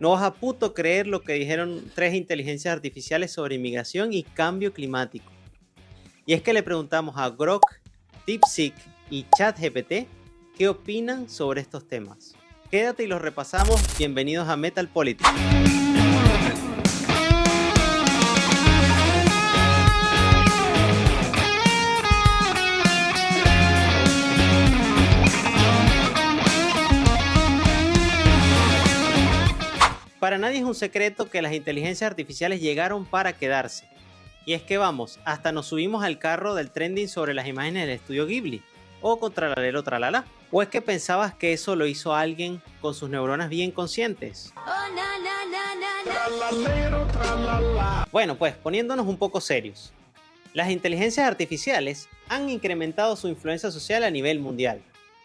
No vas a puto creer lo que dijeron 3 inteligencias artificiales sobre inmigración y cambio climático. Y es que le preguntamos a Grok, DeepSeek y ChatGPT qué opinan sobre estos temas. Quédate y los repasamos. Bienvenidos a Metal Politics. Para nadie es un secreto que las inteligencias artificiales llegaron para quedarse. Y es que vamos, hasta nos subimos al carro del trending sobre las imágenes del estudio Ghibli, o con Tralalero Tralala. ¿O es que pensabas que eso lo hizo alguien con sus neuronas bien conscientes? Bueno, pues poniéndonos un poco serios. Las inteligencias artificiales han incrementado su influencia social a nivel mundial.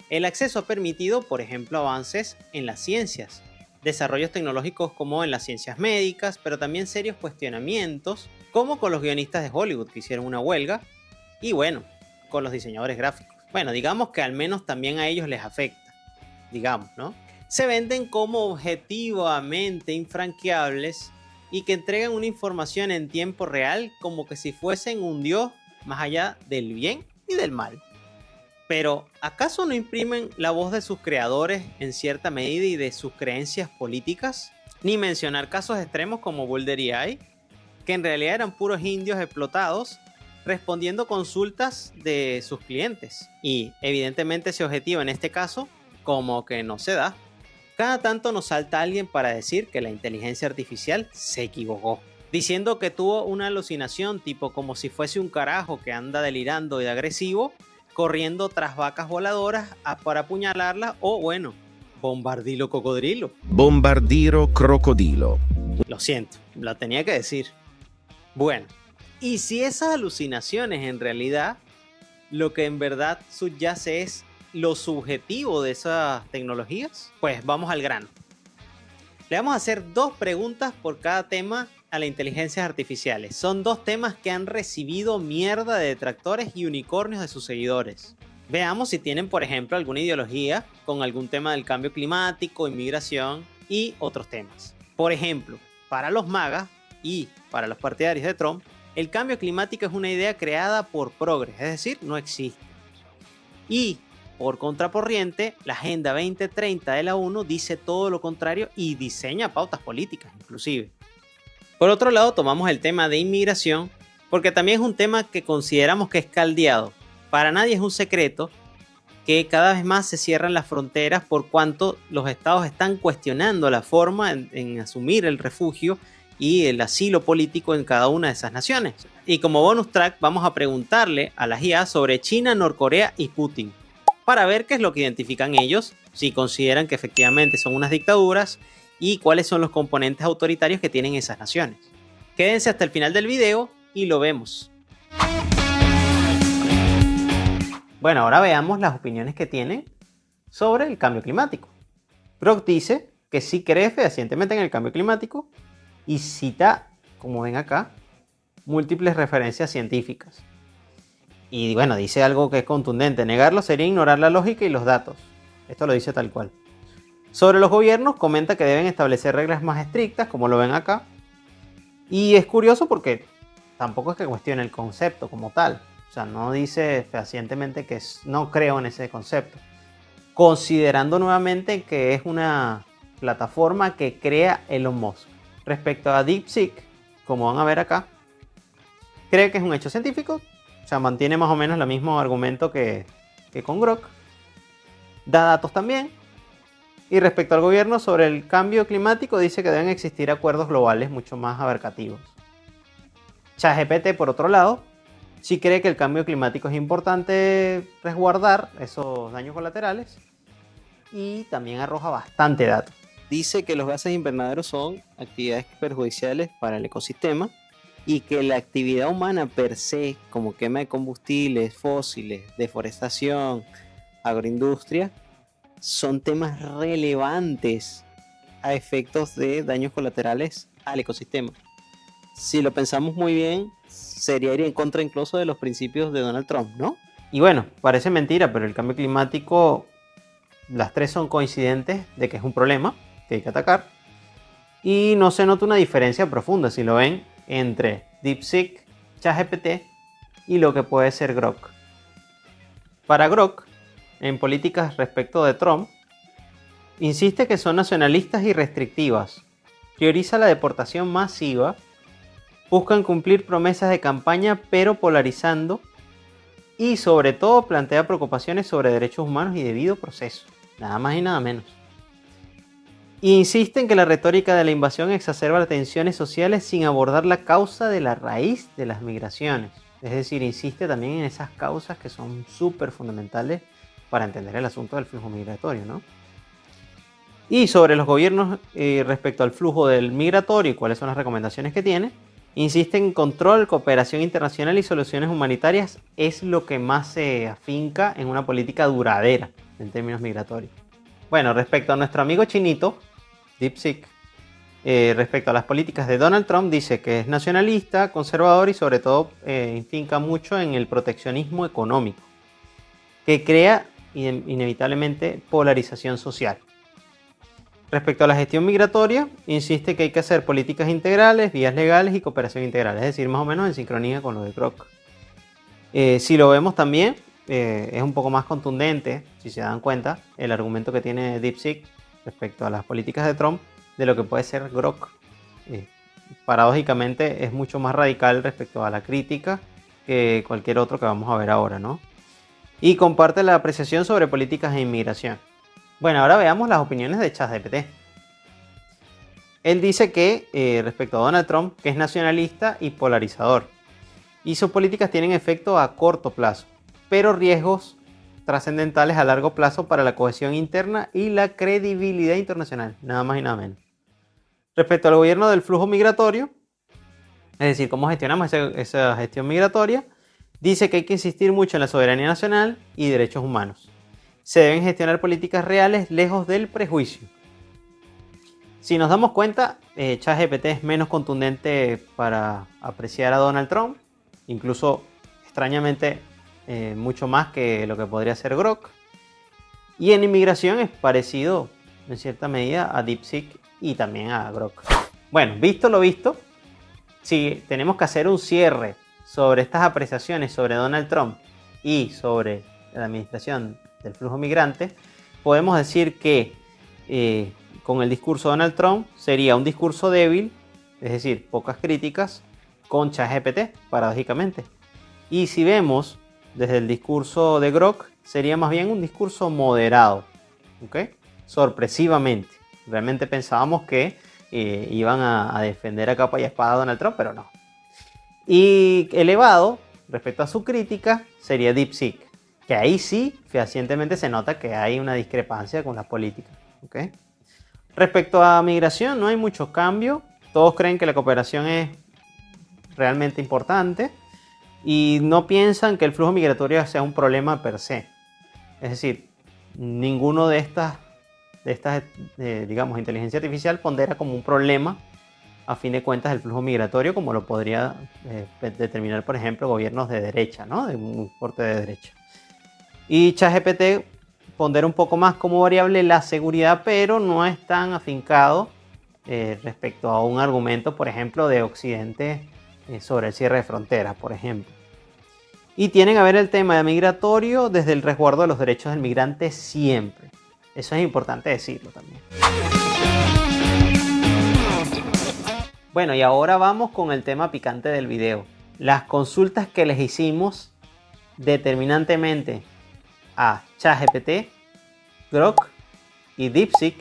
El acceso ha permitido, por ejemplo, avances en las ciencias, desarrollos tecnológicos como en las ciencias médicas, pero también serios cuestionamientos, como con los guionistas de Hollywood que hicieron una huelga, y bueno, con los diseñadores gráficos. Bueno, digamos que al menos también a ellos les afecta, digamos, ¿no? Se venden como objetivamente infranqueables y que entregan una información en tiempo real como que si fuesen un dios más allá del bien y del mal. Pero, ¿acaso no imprimen la voz de sus creadores en cierta medida y de sus creencias políticas? Ni mencionar casos extremos como Boulder AI, que en realidad eran puros indios explotados respondiendo consultas de sus clientes. Y evidentemente ese objetivo en este caso como que no se da. Cada tanto nos salta alguien para decir que la inteligencia artificial se equivocó, diciendo que tuvo una alucinación tipo como si fuese un carajo que anda delirando y agresivo, corriendo tras vacas voladoras para apuñalarlas, o bueno, bombardilo cocodrilo. Bombardiro crocodilo. Lo siento, lo tenía que decir. Bueno, y si esas alucinaciones en realidad lo que en verdad subyace es lo subjetivo de esas tecnologías, pues vamos al grano. Le vamos a hacer 2 preguntas por cada tema a las inteligencias artificiales. Son 2 temas que han recibido mierda de detractores y unicornios de sus seguidores. Veamos si tienen, por ejemplo, alguna ideología con algún tema del cambio climático, inmigración y otros temas. Por ejemplo, para los MAGA y para los partidarios de Trump, el cambio climático es una idea creada por progres, es decir, no existe. Y por contracorriente, la Agenda 2030 de la ONU dice todo lo contrario y diseña pautas políticas inclusive. Por otro lado, tomamos el tema de inmigración, porque también es un tema que consideramos que es caldeado. Para nadie es un secreto que cada vez más se cierran las fronteras por cuanto los estados están cuestionando la forma en asumir el refugio y el asilo político en cada una de esas naciones. Y como bonus track vamos a preguntarle a las IA sobre China, Norcorea y Putin, para ver qué es lo que identifican ellos, si consideran que efectivamente son unas dictaduras y cuáles son los componentes autoritarios que tienen esas naciones. Quédense hasta el final del video y lo vemos. Bueno, ahora veamos las opiniones que tienen sobre el cambio climático. Grok dice que sí cree fehacientemente en el cambio climático y cita, como ven acá, múltiples referencias científicas. Y bueno, dice algo que es contundente: negarlo sería ignorar la lógica y los datos. Esto lo dice tal cual. Sobre los gobiernos, comenta que deben establecer reglas más estrictas, como lo ven acá. Y es curioso porque tampoco es que cuestione el concepto como tal. O sea, no dice fehacientemente que no creo en ese concepto. Considerando nuevamente que es una plataforma que crea Elon Musk. Respecto a DeepSeek, como van a ver acá, cree que es un hecho científico. O sea, mantiene más o menos el mismo argumento que con Grok. Da datos también. Y respecto al gobierno, sobre el cambio climático, dice que deben existir acuerdos globales mucho más abarcativos. ChatGPT, por otro lado, sí cree que el cambio climático es importante resguardar esos daños colaterales y también arroja bastante datos. Dice que los gases invernaderos son actividades perjudiciales para el ecosistema y que la actividad humana per se, como quema de combustibles fósiles, deforestación, agroindustria, son temas relevantes a efectos de daños colaterales al ecosistema. Si lo pensamos muy bien, sería ir en contra incluso de los principios de Donald Trump, ¿no? Y bueno, parece mentira, pero el cambio climático, las 3 son coincidentes de que es un problema que hay que atacar. Y no se nota una diferencia profunda, si lo ven, entre DeepSeek, ChatGPT y lo que puede ser Grok. Para Grok, en políticas respecto de Trump, insiste que son nacionalistas y restrictivas, prioriza la deportación masiva, buscan cumplir promesas de campaña pero polarizando y sobre todo plantea preocupaciones sobre derechos humanos y debido proceso, nada más y nada menos. Y insiste en que la retórica de la invasión exacerba las tensiones sociales sin abordar la causa de la raíz de las migraciones. Es decir, insiste también en esas causas que son súper fundamentales para entender el asunto del flujo migratorio, ¿no? Y sobre los gobiernos respecto al flujo del migratorio y cuáles son las recomendaciones que tiene, insiste en control, cooperación internacional y soluciones humanitarias es lo que más se afinca en una política duradera en términos migratorios. Bueno, respecto a nuestro amigo chinito, DeepSeek, respecto a las políticas de Donald Trump, dice que es nacionalista, conservador y sobre todo finca mucho en el proteccionismo económico, que crea inevitablemente polarización social. Respecto a la gestión migratoria, insiste que hay que hacer políticas integrales, vías legales y cooperación integral, es decir, más o menos en sincronía con lo de Grok. Si lo vemos también, es un poco más contundente, si se dan cuenta, el argumento que tiene DeepSeek respecto a las políticas de Trump de lo que puede ser Grok. Paradójicamente es mucho más radical respecto a la crítica que cualquier otro que vamos a ver ahora, ¿no? Y comparte la apreciación sobre políticas de inmigración. Bueno, ahora veamos las opiniones de ChatGPT. Él dice que respecto a Donald Trump, que es nacionalista y polarizador, y sus políticas tienen efecto a corto plazo, pero riesgos trascendentales a largo plazo para la cohesión interna y la credibilidad internacional, nada más y nada menos. Respecto al gobierno del flujo migratorio, es decir, cómo gestionamos esa gestión migratoria, dice que hay que insistir mucho en la soberanía nacional y derechos humanos. Se deben gestionar políticas reales lejos del prejuicio. Si nos damos cuenta, ChatGPT es menos contundente para apreciar a Donald Trump, incluso extrañamente mucho más que lo que podría ser Grok. Y en inmigración es parecido en cierta medida a DeepSeek y también a Grok. Bueno, visto lo visto, si tenemos que hacer un cierre sobre estas apreciaciones sobre Donald Trump y sobre la administración del flujo migrante, podemos decir que con el discurso de Donald Trump sería un discurso débil, es decir, pocas críticas, con ChatGPT, paradójicamente. Y si vemos desde el discurso de Grok, sería más bien un discurso moderado, ¿ok? Sorpresivamente. Realmente pensábamos que iban a defender a capa y espada a Donald Trump, pero no. Y elevado, respecto a su crítica, sería DeepSeek, que ahí sí, fehacientemente se nota que hay una discrepancia con la política, ¿ok? Respecto a migración, no hay mucho cambio. Todos creen que la cooperación es realmente importante y no piensan que el flujo migratorio sea un problema per se. Es decir, ninguno de estas digamos, inteligencia artificial pondera como un problema a fin de cuentas el flujo migratorio, como lo podría determinar, por ejemplo, gobiernos de derecha, ¿no? De un corte de derecha. Y ChatGPT pondera un poco más como variable la seguridad, pero no es tan afincado respecto a un argumento, por ejemplo, de Occidente sobre el cierre de fronteras, por ejemplo. Y tienen que ver el tema de migratorio desde el resguardo de los derechos del migrante siempre. Eso es importante decirlo también. Bueno, y ahora vamos con el tema picante del video. Las consultas que les hicimos determinantemente a ChatGPT, Grok y DeepSeek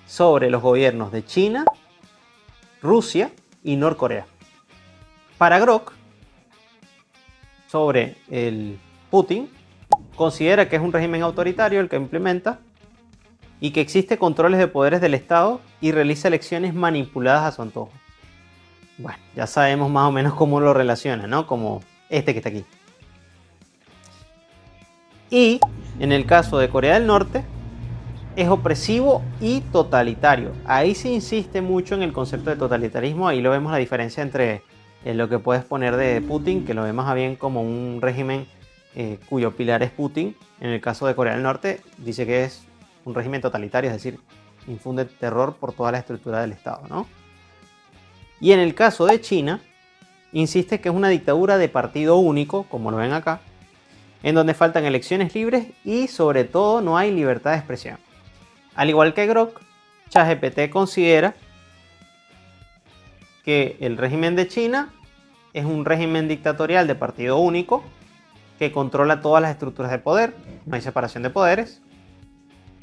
sobre los gobiernos de China, Rusia y Norcorea. Para Grok, sobre el Putin, considera que es un régimen autoritario el que implementa y que existe controles de poderes del Estado y realiza elecciones manipuladas a su antojo. Bueno, ya sabemos más o menos cómo lo relaciona, ¿no? Como este que está aquí. Y en el caso de Corea del Norte, es opresivo y totalitario. Ahí se insiste mucho en el concepto de totalitarismo. Ahí lo vemos la diferencia entre lo que puedes poner de Putin, que lo ve más bien como un régimen cuyo pilar es Putin. En el caso de Corea del Norte, dice que es un régimen totalitario, es decir, infunde terror por toda la estructura del Estado, ¿no? Y en el caso de China, insiste que es una dictadura de partido único, como lo ven acá, en donde faltan elecciones libres y sobre todo no hay libertad de expresión. Al igual que Grok, ChatGPT considera que el régimen de China es un régimen dictatorial de partido único que controla todas las estructuras de poder, no hay separación de poderes.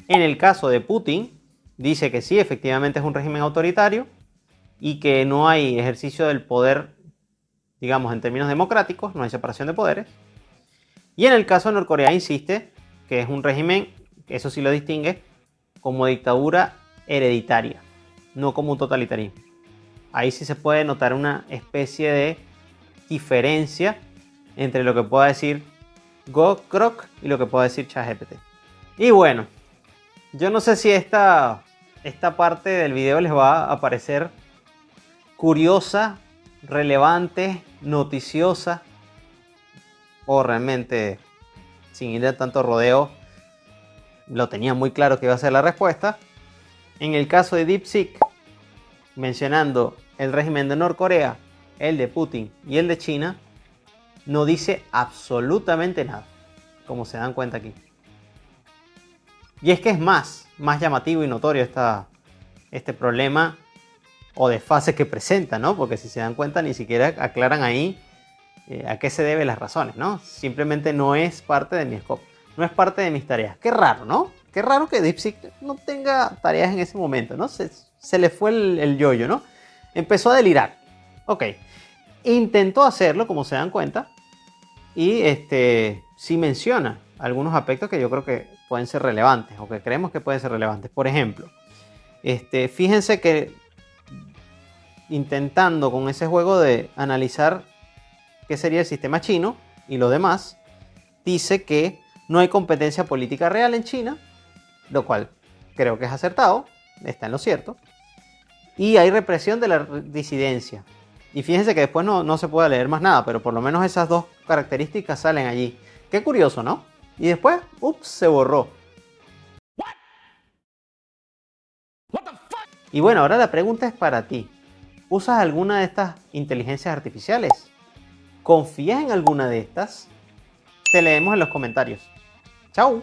En el caso de Putin, dice que sí, efectivamente es un régimen autoritario y que no hay ejercicio del poder, digamos, en términos democráticos, no hay separación de poderes. Y en el caso de Norcorea insiste que es un régimen, eso sí lo distingue, como dictadura hereditaria, no como un totalitarismo. Ahí sí se puede notar una especie de diferencia entre lo que pueda decir Grok y lo que pueda decir ChatGPT. Y bueno, yo no sé si esta parte del video les va a parecer curiosa, relevante, noticiosa o realmente sin ir de tanto rodeo lo tenía muy claro que iba a ser la respuesta. En el caso de DeepSeek, mencionando el régimen de Norcorea, el de Putin y el de China, no dice absolutamente nada, como se dan cuenta aquí. Y es que es más llamativo y notorio este problema o desfase que presenta, ¿no? Porque si se dan cuenta ni siquiera aclaran ahí a qué se deben las razones, ¿no? Simplemente no es parte de mi scope, no es parte de mis tareas. Qué raro, ¿no? Qué raro que DeepSeek no tenga tareas en ese momento, ¿no? Se le fue el yoyo, ¿no? Empezó a delirar. Ok. Intentó hacerlo, como se dan cuenta, y sí menciona algunos aspectos que yo creo que pueden ser relevantes, o que creemos que pueden ser relevantes. Por ejemplo, fíjense que intentando con ese juego de analizar qué sería el sistema chino y lo demás, dice que no hay competencia política real en China, lo cual creo que es acertado, está en lo cierto, y hay represión de la disidencia. Y fíjense que después no se puede leer más nada, pero por lo menos esas dos características salen allí. Qué curioso, ¿no? Y después, ups, se borró. Y bueno, ahora la pregunta es para ti. ¿Usas alguna de estas inteligencias artificiales? ¿Confías en alguna de estas? Te leemos en los comentarios. ¡Chao!